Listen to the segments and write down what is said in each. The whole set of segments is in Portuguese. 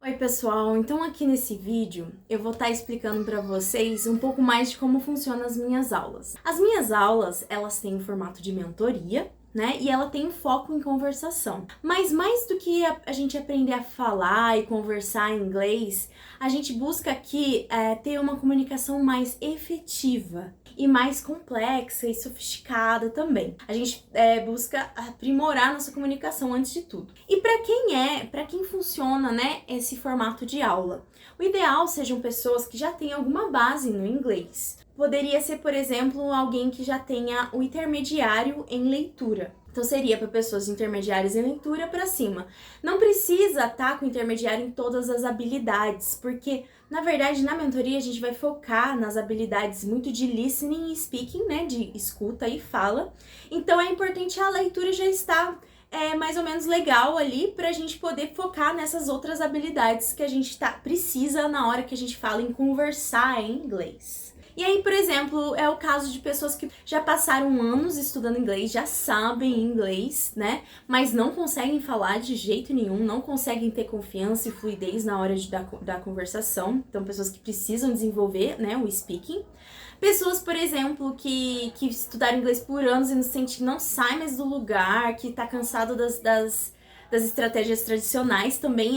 Oi pessoal, então aqui nesse vídeo eu vou estar explicando para vocês um pouco mais de como funcionam as minhas aulas. As minhas aulas, elas têm um formato de mentoria, né? E ela tem um foco em conversação. Mas mais do que a gente aprender a falar e conversar em inglês, a gente busca aqui ter uma comunicação mais efetiva e mais complexa e sofisticada também. A gente busca aprimorar nossa comunicação antes de tudo. E para quem funciona, né, esse formato de aula? O ideal sejam pessoas que já têm alguma base no inglês. Poderia ser, por exemplo, alguém que já tenha o intermediário em leitura. Então seria para pessoas intermediárias em leitura para cima. Não precisa estar com intermediário em todas as habilidades, porque na verdade na mentoria a gente vai focar nas habilidades muito de listening e speaking, né, de escuta e fala. Então é importante a leitura já estar mais ou menos legal ali pra gente poder focar nessas outras habilidades que a gente precisa na hora que a gente fala em conversar em inglês. E aí, por exemplo, é o caso de pessoas que já passaram anos estudando inglês, já sabem inglês, né? Mas não conseguem falar de jeito nenhum, não conseguem ter confiança e fluidez na hora da conversação. Então, pessoas que precisam desenvolver, né, o speaking. Pessoas, por exemplo, que estudaram inglês por anos e não sente que não sai mais do lugar, que tá cansado das estratégias tradicionais, também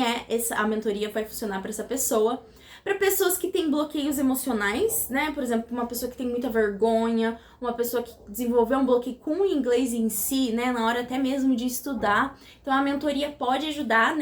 a mentoria vai funcionar para essa pessoa. Para pessoas que têm bloqueios emocionais, né? Por exemplo, uma pessoa que tem muita vergonha, uma pessoa que desenvolveu um bloqueio com o inglês em si, né? Na hora até mesmo de estudar. Então a mentoria pode ajudar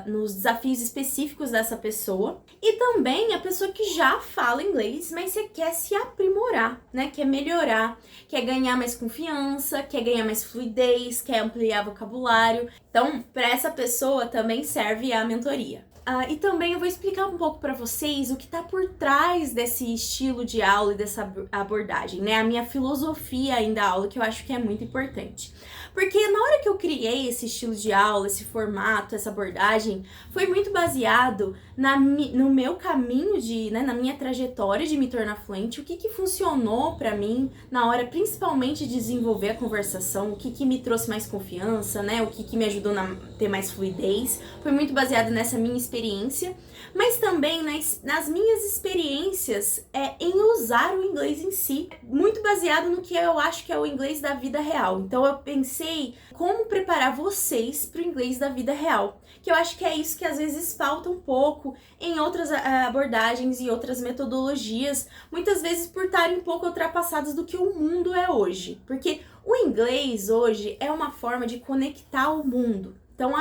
nos desafios específicos dessa pessoa. E também a pessoa que já fala inglês, mas você quer se aprimorar, né? Quer melhorar, quer ganhar mais confiança, quer ganhar mais fluidez, quer ampliar vocabulário. Então, para essa pessoa também serve a mentoria. E também eu vou explicar um pouco para vocês o que está por trás desse estilo de aula e dessa abordagem, né? A minha filosofia ainda da aula, que eu acho que é muito importante. Porque na hora que eu criei esse estilo de aula, esse formato, essa abordagem, foi muito baseado no meu caminho na minha trajetória de me tornar fluente, o que funcionou para mim na hora principalmente de desenvolver a conversação, o que me trouxe mais confiança, né? O que me ajudou a ter mais fluidez. Foi muito baseado nessa minha experiência, mas também nas minhas experiências em usar o inglês em si, muito baseado no que eu acho que é o inglês da vida real. Então eu pensei como preparar vocês para o inglês da vida real, que eu acho que é isso que às vezes falta um pouco em outras abordagens e outras metodologias, muitas vezes por estarem um pouco ultrapassadas do que o mundo é hoje, porque o inglês hoje é uma forma de conectar o mundo. Então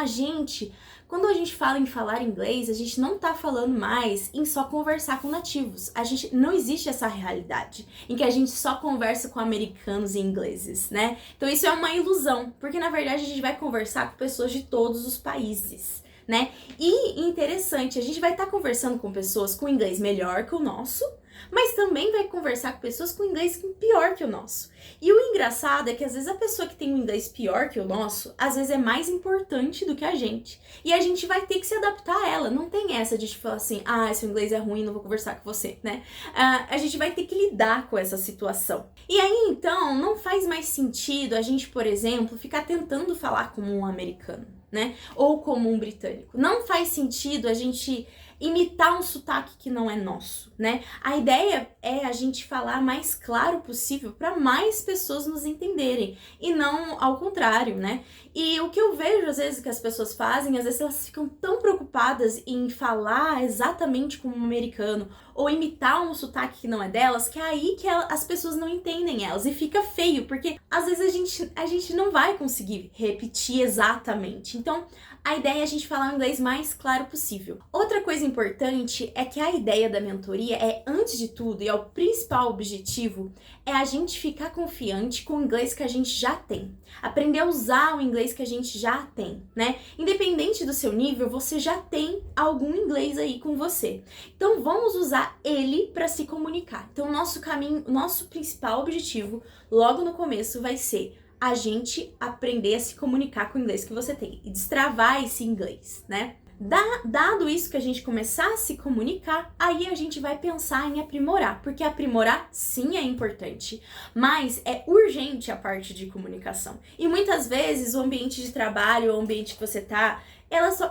quando a gente fala em falar inglês, a gente não tá falando mais em só conversar com nativos. Não existe essa realidade em que a gente só conversa com americanos e ingleses, né? Então isso é uma ilusão, porque na verdade a gente vai conversar com pessoas de todos os países, né? E interessante, a gente vai estar conversando com pessoas com inglês melhor que o nosso, mas também vai conversar com pessoas com inglês pior que o nosso. E o engraçado é que às vezes a pessoa que tem um inglês pior que o nosso, às vezes é mais importante do que a gente. E a gente vai ter que se adaptar a ela. Não tem essa de falar assim, seu inglês é ruim, não vou conversar com você, né? A gente vai ter que lidar com essa situação. E aí, então, não faz mais sentido a gente, por exemplo, ficar tentando falar como um americano, né? Ou como um britânico. Não faz sentido a gente imitar um sotaque que não é nosso, né? A ideia é a gente falar mais claro possível para mais pessoas nos entenderem e não ao contrário, né? E o que eu vejo às vezes que as pessoas fazem, às vezes elas ficam tão preocupadas em falar exatamente como um americano ou imitar um sotaque que não é delas, que é aí que as pessoas não entendem elas e fica feio, porque às vezes a gente não vai conseguir repetir exatamente. Então, a ideia é a gente falar o inglês mais claro possível. Outra coisa importante é que a ideia da mentoria antes de tudo, e é o principal objetivo, é a gente ficar confiante com o inglês que a gente já tem. Aprender a usar o inglês que a gente já tem, né? Independente do seu nível, você já tem algum inglês aí com você. Então, vamos usar ele para se comunicar. Então, nosso principal objetivo, logo no começo, vai ser a gente aprender a se comunicar com o inglês que você tem e destravar esse inglês, né? Dado isso que a gente começar a se comunicar, aí a gente vai pensar em aprimorar, porque aprimorar sim é importante, mas é urgente a parte de comunicação. E muitas vezes o ambiente de trabalho, o ambiente que você tá,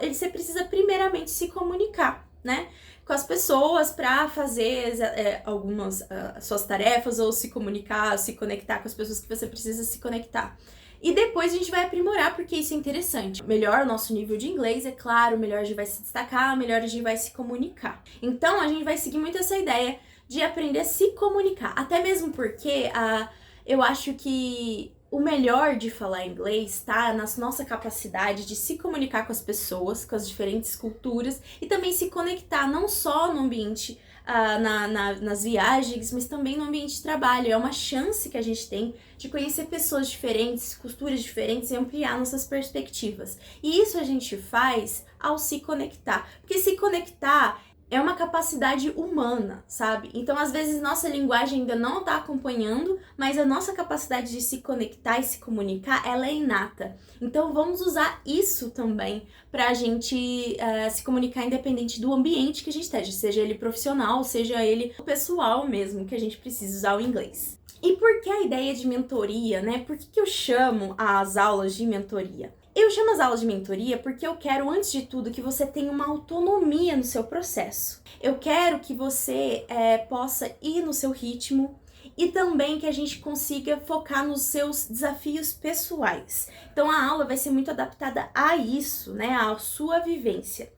você precisa primeiramente se comunicar, né? Com as pessoas para fazer algumas suas tarefas ou se comunicar, se conectar com as pessoas que você precisa se conectar. E depois a gente vai aprimorar, porque isso é interessante. Melhor o nosso nível de inglês, é claro, melhor a gente vai se destacar, melhor a gente vai se comunicar. Então, a gente vai seguir muito essa ideia de aprender a se comunicar. Até mesmo porque eu acho que o melhor de falar inglês está na nossa capacidade de se comunicar com as pessoas, com as diferentes culturas e também se conectar não só no ambiente, nas viagens, mas também no ambiente de trabalho. É uma chance que a gente tem de conhecer pessoas diferentes, culturas diferentes e ampliar nossas perspectivas. E isso a gente faz ao se conectar, porque se conectar é uma capacidade humana, sabe? Então, às vezes, nossa linguagem ainda não tá acompanhando, mas a nossa capacidade de se conectar e se comunicar, ela é inata. Então, vamos usar isso também pra gente se comunicar independente do ambiente que a gente esteja, seja ele profissional, seja ele pessoal mesmo, que a gente precisa usar o inglês. E por que a ideia de mentoria, né? Por que eu chamo as aulas de mentoria? Eu chamo as aulas de mentoria porque eu quero, antes de tudo, que você tenha uma autonomia no seu processo. Eu quero que você possa ir no seu ritmo e também que a gente consiga focar nos seus desafios pessoais. Então, a aula vai ser muito adaptada a isso, né? À sua vivência.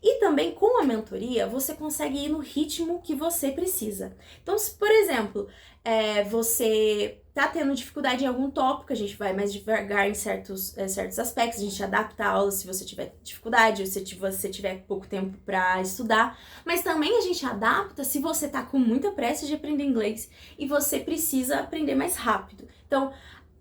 E também, com a mentoria, você consegue ir no ritmo que você precisa. Então, se, por exemplo, você tá tendo dificuldade em algum tópico, a gente vai mais devagar em certos aspectos, a gente adapta a aula se você tiver dificuldade, ou se você tiver pouco tempo para estudar, mas também a gente adapta se você tá com muita pressa de aprender inglês e você precisa aprender mais rápido. Então,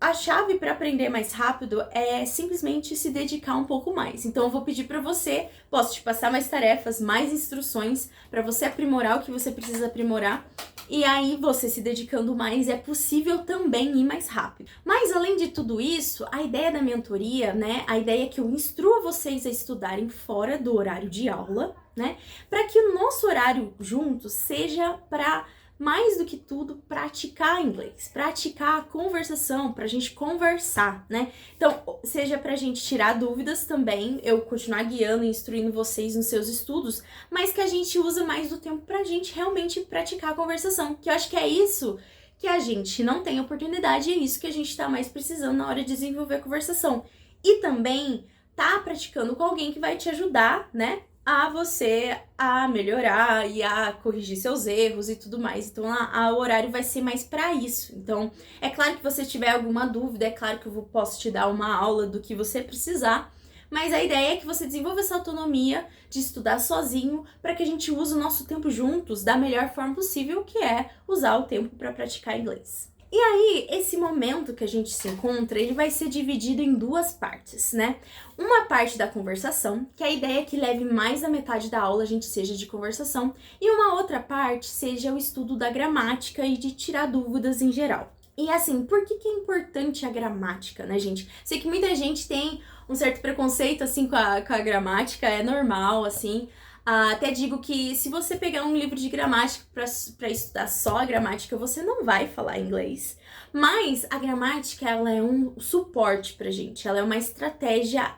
a chave para aprender mais rápido é simplesmente se dedicar um pouco mais. Então, eu vou pedir para você, posso te passar mais tarefas, mais instruções para você aprimorar o que você precisa aprimorar. E aí, você se dedicando mais, é possível também ir mais rápido. Mas, além de tudo isso, a ideia da mentoria, né? A ideia é que eu instrua vocês a estudarem fora do horário de aula, né? Para que o nosso horário juntos seja para, mais do que tudo, praticar inglês, praticar a conversação, pra gente conversar, né? Então, seja pra gente tirar dúvidas também, eu continuar guiando e instruindo vocês nos seus estudos, mas que a gente usa mais do tempo pra gente realmente praticar a conversação, que eu acho que é isso que a gente não tem oportunidade, e é isso que a gente tá mais precisando na hora de desenvolver a conversação. E também tá praticando com alguém que vai te ajudar, né? A você a melhorar e a corrigir seus erros e tudo mais. Então, o horário vai ser mais para isso. Então, é claro que você tiver alguma dúvida, é claro que eu posso te dar uma aula do que você precisar, mas a ideia é que você desenvolva essa autonomia de estudar sozinho para que a gente use o nosso tempo juntos da melhor forma possível, que é usar o tempo para praticar inglês. E aí, esse momento que a gente se encontra, ele vai ser dividido em duas partes, né? Uma parte da conversação, que a ideia é que leve mais da metade da aula a gente seja de conversação, e uma outra parte seja o estudo da gramática e de tirar dúvidas em geral. E assim, por que é importante a gramática, né, gente? Sei que muita gente tem um certo preconceito, assim, com a gramática, é normal, assim. Até digo que se você pegar um livro de gramática para estudar só a gramática, você não vai falar inglês. Mas a gramática, ela é um suporte pra gente, ela é uma estratégia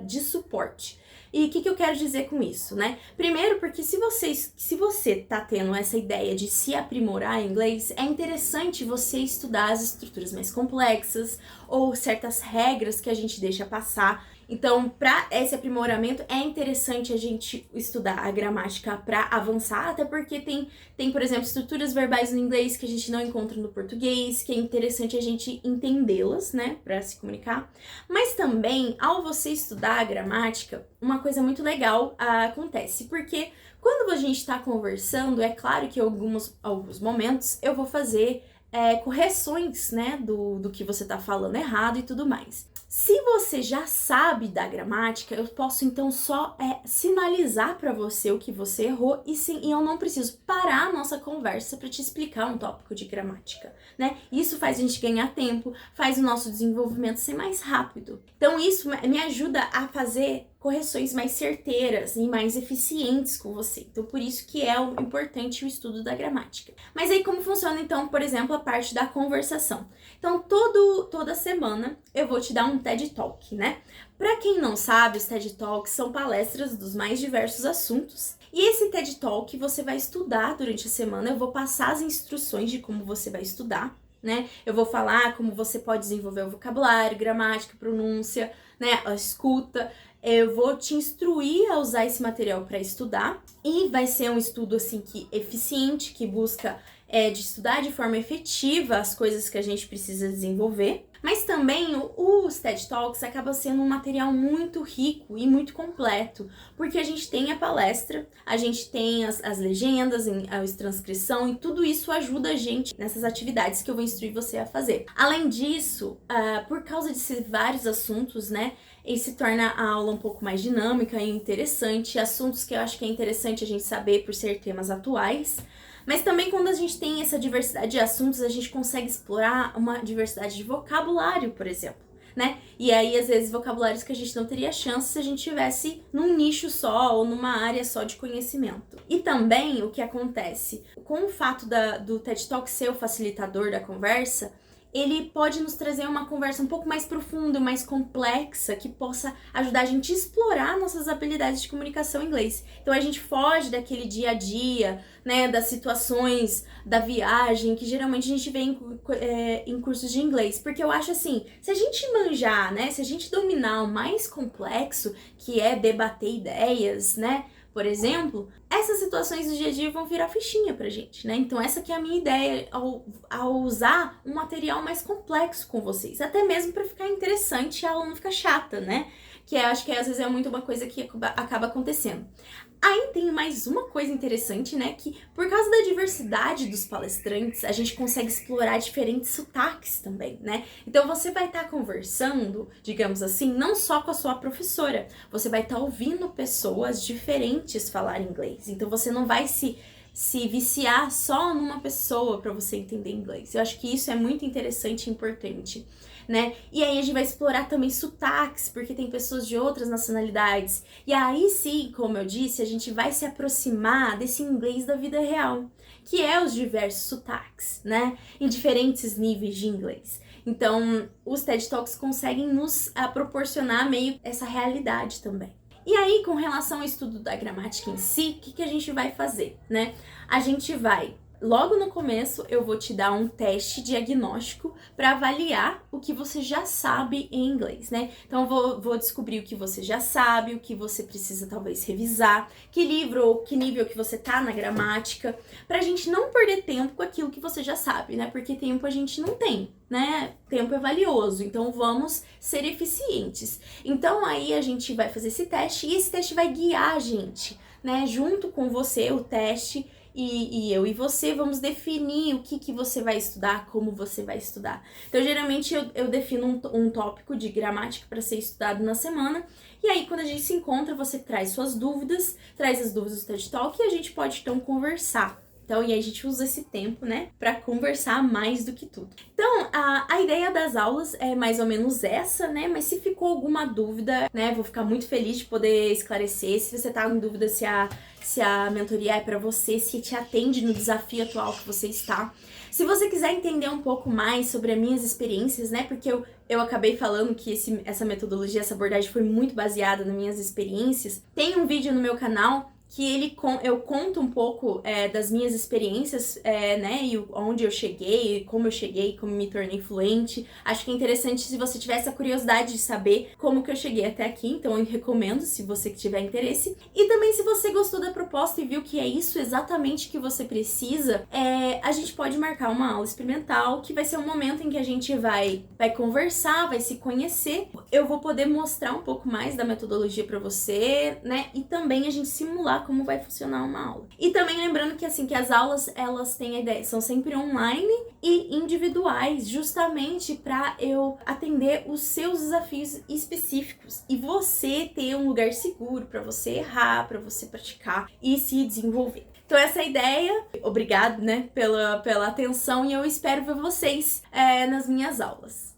de suporte. E o que eu quero dizer com isso, né? Primeiro, porque se você tá tendo essa ideia de se aprimorar em inglês, é interessante você estudar as estruturas mais complexas ou certas regras que a gente deixa passar. Então, para esse aprimoramento, é interessante a gente estudar a gramática para avançar, até porque tem, por exemplo, estruturas verbais no inglês que a gente não encontra no português, que é interessante a gente entendê-las, né, para se comunicar. Mas também, ao você estudar a gramática, uma coisa muito legal acontece, porque quando a gente está conversando, é claro que em alguns momentos eu vou fazer correções, né, do que você tá falando errado e tudo mais. Se você já sabe da gramática, eu posso então só sinalizar para você o que você errou e eu não preciso parar a nossa conversa para te explicar um tópico de gramática, né? Isso faz a gente ganhar tempo, faz o nosso desenvolvimento ser mais rápido. Então isso me ajuda a fazer correções mais certeiras e mais eficientes com você. Então, por isso que é importante o estudo da gramática. Mas aí, como funciona, então, por exemplo, a parte da conversação? Então, toda semana eu vou te dar um TED Talk, né? Pra quem não sabe, os TED Talks são palestras dos mais diversos assuntos. E esse TED Talk você vai estudar durante a semana. Eu vou passar as instruções de como você vai estudar, né? Eu vou falar como você pode desenvolver o vocabulário, gramática, pronúncia, né? A escuta. Eu vou te instruir a usar esse material para estudar e vai ser um estudo assim que eficiente, que busca de estudar de forma efetiva as coisas que a gente precisa desenvolver. Mas também os TED Talks acaba sendo um material muito rico e muito completo, porque a gente tem a palestra, a gente tem as legendas, a transcrição, e tudo isso ajuda a gente nessas atividades que eu vou instruir você a fazer. Além disso, por causa de ser vários assuntos, né, ele se torna a aula um pouco mais dinâmica e interessante, assuntos que eu acho que é interessante a gente saber por ser temas atuais. Mas também quando a gente tem essa diversidade de assuntos, a gente consegue explorar uma diversidade de vocabulário, por exemplo, né? E aí, às vezes, vocabulários que a gente não teria chance se a gente tivesse num nicho só ou numa área só de conhecimento. E também, o que acontece? Com o fato do TED Talk ser o facilitador da conversa, ele pode nos trazer uma conversa um pouco mais profunda, mais complexa, que possa ajudar a gente a explorar nossas habilidades de comunicação em inglês. Então a gente foge daquele dia a dia, né, das situações da viagem, que geralmente a gente vê em cursos de inglês. Porque eu acho assim, se a gente manjar, né, se a gente dominar o mais complexo, que é debater ideias, né, por exemplo, essas situações do dia a dia vão virar fichinha pra gente, né? Então essa que é a minha ideia ao usar um material mais complexo com vocês, até mesmo pra ficar interessante e a aula não ficar chata, né? Que eu acho que às vezes é muito uma coisa que acaba acontecendo. Aí tem mais uma coisa interessante, né, que por causa da diversidade dos palestrantes, a gente consegue explorar diferentes sotaques também, né? Então você vai estar conversando, digamos assim, não só com a sua professora, você vai estar ouvindo pessoas diferentes falar inglês. Então você não vai se viciar só numa pessoa para você entender inglês. Eu acho que isso é muito interessante e importante, né? E aí a gente vai explorar também sotaques, porque tem pessoas de outras nacionalidades. E aí sim, como eu disse, a gente vai se aproximar desse inglês da vida real, que é os diversos sotaques, né? Em diferentes níveis de inglês. Então, os TED Talks conseguem nos proporcionar meio essa realidade também. E aí, com relação ao estudo da gramática em si, o que a gente vai fazer, né? A gente vai, logo no começo, eu vou te dar um teste diagnóstico para avaliar o que você já sabe em inglês, né? Então, eu vou descobrir o que você já sabe, o que você precisa talvez revisar, que livro ou que nível que você tá na gramática, pra gente não perder tempo com aquilo que você já sabe, né? Porque tempo a gente não tem, né? Tempo é valioso, então vamos ser eficientes. Então aí a gente vai fazer esse teste e esse teste vai guiar a gente, né? Junto com você, o teste e eu e você vamos definir o que você vai estudar, como você vai estudar. Então geralmente eu defino um tópico de gramática para ser estudado na semana e aí quando a gente se encontra você traz suas dúvidas, traz as dúvidas do TED Talk e a gente pode então conversar. Então, e aí a gente usa esse tempo, né, pra conversar mais do que tudo. Então, a ideia das aulas é mais ou menos essa, né, mas se ficou alguma dúvida, né, vou ficar muito feliz de poder esclarecer. Se você tá em dúvida se a mentoria é pra você, se te atende no desafio atual que você está. Se você quiser entender um pouco mais sobre as minhas experiências, né, porque eu acabei falando que essa metodologia, essa abordagem foi muito baseada nas minhas experiências, tem um vídeo no meu canal que eu conto um pouco das minhas experiências, né, e onde eu cheguei, como me tornei fluente. Acho que é interessante se você tiver essa curiosidade de saber como que eu cheguei até aqui, então eu recomendo se você tiver interesse. E também se você gostou da proposta e viu que é isso exatamente que você precisa, a gente pode marcar uma aula experimental, que vai ser um momento em que a gente vai conversar, vai se conhecer eu vou poder mostrar um pouco mais da metodologia para você, né? E também a gente simular como vai funcionar uma aula. E também lembrando que assim, que as aulas, elas têm a ideia, são sempre online e individuais, justamente para eu atender os seus desafios específicos e você ter um lugar seguro para você errar, para você praticar e se desenvolver. Então essa é a ideia. Obrigado, né, pela atenção e eu espero ver vocês nas minhas aulas.